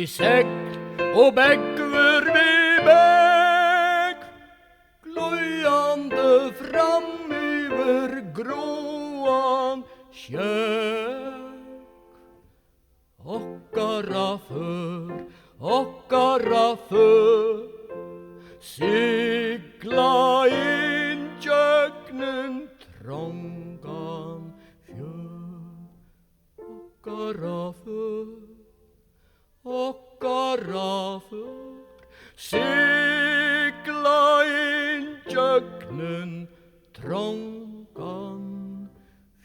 segl og beggur við begg, gløyande fram yfir gróan sjögg. Okkara för, sigla inn djögnum trongan fjörð. Okkara för, sigla inn djögnum trongan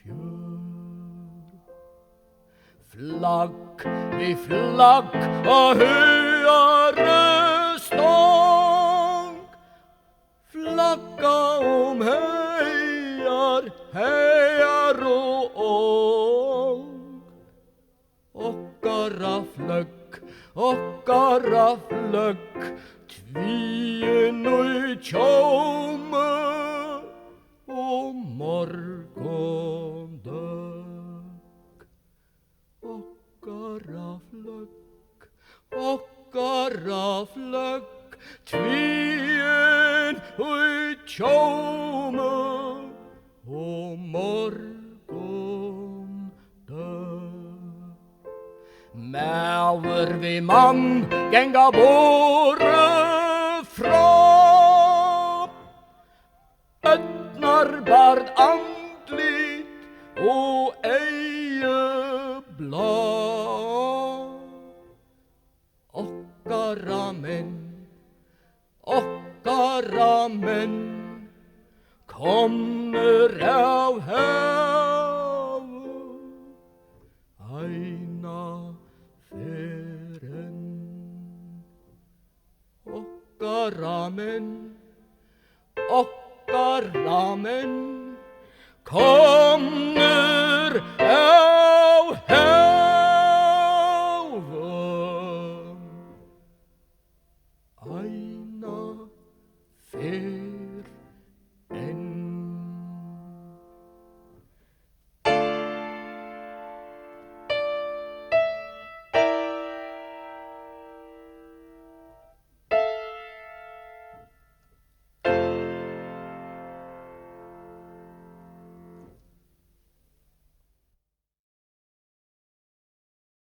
fjörð. Flagg við flagg á hugaru stang, flagga heiar og ong. Okkara flögg, tvíin og tjómu og morgundögg. Okkara flögg, tvíin og tjómu og morgundögg. Maður við mann genga boru frá, ödnarbarð andlit og eigi blá. Okkara menn, komnir af hafu, eina ferð. Okkara menn, komnir